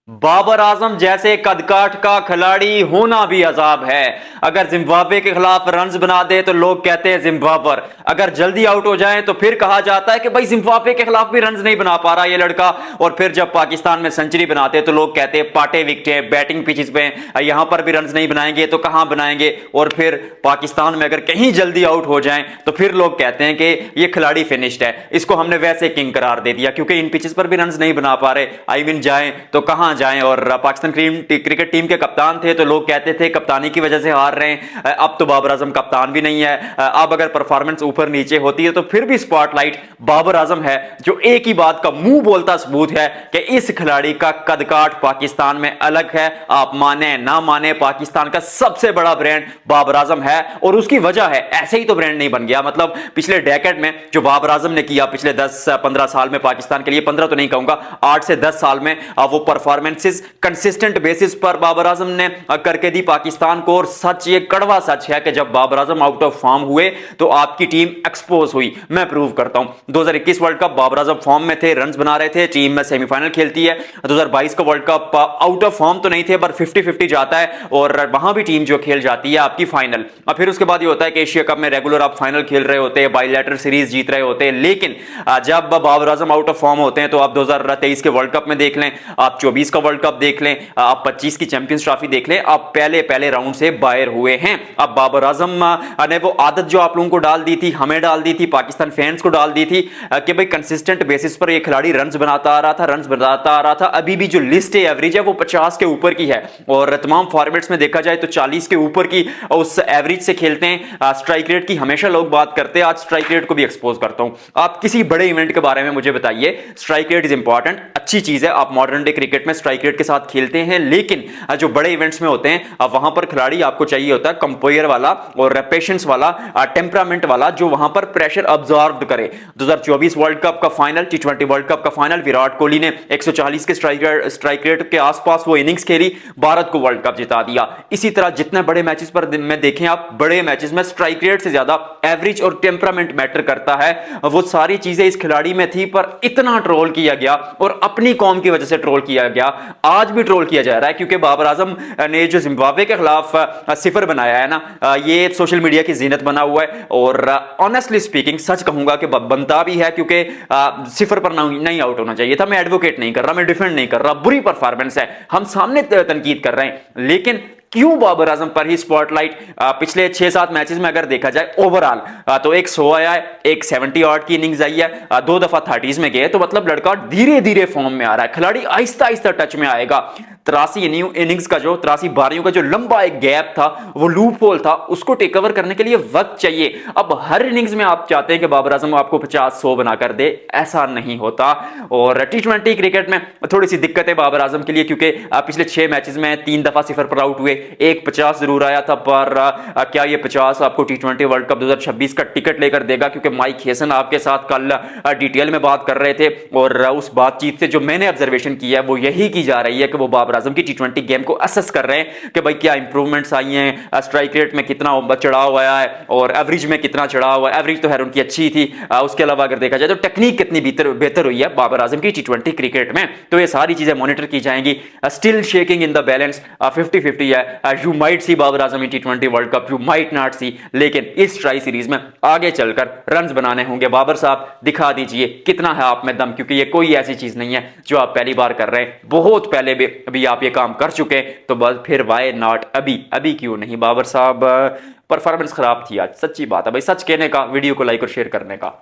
बाबर आजम जैसे कदकाठ का खिलाड़ी होना भी अजाब है। अगर जिम्बाब्वे के खिलाफ रन्स बना दे तो लोग कहते हैं जिम्बाबर, अगर जल्दी आउट हो जाए तो फिर कहा जाता है कि भाई जिम्बाब्वे के खिलाफ भी रन्स नहीं बना पा रहा ये लड़का। और फिर जब पाकिस्तान में सेंचुरी बनाते तो लोग कहते हैं पाटे विकेट है, बैटिंग पिचेस पे यहां पर भी रन्स नहीं बनाएंगे तो कहां बनाएंगे। और फिर पाकिस्तान में अगर कहीं जल्दी आउट हो जाए तो फिर लोग कहते हैं कि ये खिलाड़ी फिनिश्ड है, इसको हमने वैसे किंग करार दे दिया क्योंकि इन पिचेस पर भी रन्स नहीं बना पा रहे। आई मीन जाए तो कहां जाएं। और पाकिस्तान क्रिकेट टीम के कप्तान थे तो लोग कहते थे कप्तानी की वजह से हार रहे हैं। अब तो बाबर आजम कप्तान भी नहीं है। अब अगर परफॉर्मेंस ऊपर नीचे होती है तो फिर भी स्पॉटलाइट बाबर आजम है, जो एक ही बात का मुंह बोलता सबूत है कि इस खिलाड़ी का कदकाठ पाकिस्तान में अलग है। आप माने ना माने, पाकिस्तान का सबसे बड़ा ब्रांड बाबर आजम है और उसकी वजह है, ऐसे ही तो ब्रांड नहीं बन गया। मतलब पिछले डेकेड में जो बाबर आजम ने किया, पिछले 10-15 साल में पाकिस्तान के लिए, 15 तो नहीं कहूंगा, 8 से 10 साल में वो परफॉर्मेंसेस कंसिस्टेंट बेसिस पर बाबर आजम ने करके दी पाकिस्तान को। और सच, ये कड़वा सच है कि जब Babar Azam out of form हुए तो आपकी टीम एक्सपोज हुई। मैं प्रूव करता हूं। 2021 world cup Babar Azam form में थे, रन्स बना रहे थे, टीम में सेमीफाइनल खेलती है। 2022 का world cup out of form तो नहीं थे पर 50-50 जाता है और वहां भी टीम जो खेल जाती है आपकी फाइनल। और फिर उसके बाद ये होता है कि एशिया कप में रेगुलर आप फाइनल खेल रहे होते हैं, बायलैटरल सीरीज जीत रहे होते हैं। लेकिन जब Babar Azam out of form होते हैं तो आप 2023 के वर्ल्ड कप में देख लें, आप 24 का वर्ल्ड कप देख लें, आप 25 की चैंपियंस ट्रॉफी देख लें, आप पहले राउंड से बाहर हुए हैं। अब बाबर आजम ने वो आदत जो आप लोगों को डाल दी थी, हमें डाल दी थी, पाकिस्तान फैंस को डाल दी थी कि भाई कंसिस्टेंट बेसिस पर ये खिलाड़ी रन्स बनाता आ रहा था। अभी भी जो लिस्ट है एवरेज है वो 50 के ऊपर की है और तमाम फॉर्मेट्स में देखा जाए तो 40 के ऊपर की उस एवरेज से खेलते हैं। स्ट्राइक रेट की हमेशा लोग बात करते हैं, आज स्ट्राइक रेट को भी एक्सपोज करता हूं। आप किसी बड़े इवेंट के बारे में मुझे बताइए, स्ट्राइक रेट इज इंपॉर्टेंट, अच्छी चीज है, आप मॉडर्न डे क्रिकेट में स्ट्राइक रेट के साथ खेलते हैं। लेकिन जो बड़े इवेंट्स में होते हैं वहां पर खिलाड़ी आपको चाहिए होता है कंपोयर वाला और पेशेंस वाला, टेम्परामेंट वाला, जो वहां पर प्रेशर ऑब्जर्व करे। 2024 वर्ल्ड कप का फाइनल, T20 वर्ल्ड कप का फाइनल, विराट कोहली ने 140 के स्ट्राइक रेट के आसपास वो इनिंग्स खेली, भारत को वर्ल्ड कप जिता दिया। इसी तरह जितने बड़े मैचेस पर दिन में देखें आप, बड़े मैचेस में स्ट्राइक रेट से ज्यादा एवरेज और टेम्परामेंट मैटर करता है। वो सारी चीजें इस खिलाड़ी में थी पर इतना ट्रोल किया गया और अपनी कौम की वजह से ट्रोल किया गया, आज भी ट्रोल किया जा रहा है क्योंकि बाबर आजम ने जो जिम्बाब्वे के खिलाफ सिफर बनाया है ना, ये सोशल मीडिया की जीनत बना हुआ है। और ऑनेस्टली स्पीकिंग सच कहूंगा कि बनता भी है क्योंकि सिफर पर नहीं आउट होना चाहिए था। मैं एडवोकेट नहीं कर रहा, मैं डिफेंड नहीं कर रहा, बुरी परफॉर्मेंस है, हम सामने तनकीद कर रहे हैं। लेकिन क्यों बाबर आजम पर ही स्पॉटलाइट? पिछले 6-7 मैचेस में अगर देखा जाए ओवरऑल तो एक 100 आया है, एक 70 ऑड की इनिंग्स आई है, 2 दफा 30s में गए। तो मतलब लड़का धीरे धीरे फॉर्म में आ रहा है, खिलाड़ी आहिस्ता आहिस्ता टच में आएगा। 83 इनिंग्स का जो 83 बारियों का जो लंबा एक गैप था, वो लूप होल था, उसको टेक ओवर करने के लिए वक्त चाहिए। अब हर इनिंग्स में आप चाहते हैं कि बाबर आजम आपको 50-100 बनाकर दे, ऐसा नहीं होता। और T20 क्रिकेट में थोड़ी सी दिक्कत है बाबर आजम के लिए क्योंकि पिछले 6 मैचेस में 3 दफा सिफर पर आउट हुए, एक 50 जरूर आया था। पर क्या ये 50 आपको T20 वर्ल्ड कप 2026 का टिकट लेकर देगा? क्योंकि माइक हेसन आपके साथ कल डिटेल में बात कर रहे थे और उस बातचीत से जो मैंने ऑब्जर्वेशन किया है वो यही की जा रही है कि वो बाबर आजम की T20 गेम को असेस कर रहे हैं कि भाई क्या इंप्रूवमेंट्स आई हैं, स्ट्राइक रेट में कितना चढ़ाव आया है और एवरेज में कितना चढ़ाव है। एवरेज तो है उनकी अच्छी थी, उसके अलावा अगर देखा जाए तो टेक्निक कितनी बेहतर हुई है बाबर आजम की T20 क्रिकेट में। तो ये सारी चीजें मॉनिटर की जाएंगी। Still shaking in the balance, 50-50 है। You might see Babar Azam in T20 world cup, you might not see, लेकिन इस ट्राई सीरीज में आगे चलकर रन्स बनाने होंगे। बाबर साहब दिखा दीजिए कितना है आप में दम, क्योंकि ये कोई ऐसी चीज नहीं है जो आप पहली बार कर रहे हैं, बहुत पहले भी अभी आप ये काम कर चुके हैं। तो बस फिर वाई नॉट अभी क्यों नहीं? बाबर साहब परफॉर्मेंस खराब थी आज, सच्ची बात है भाई, सच कहने का, वीडियो को लाइक और शेयर करने का।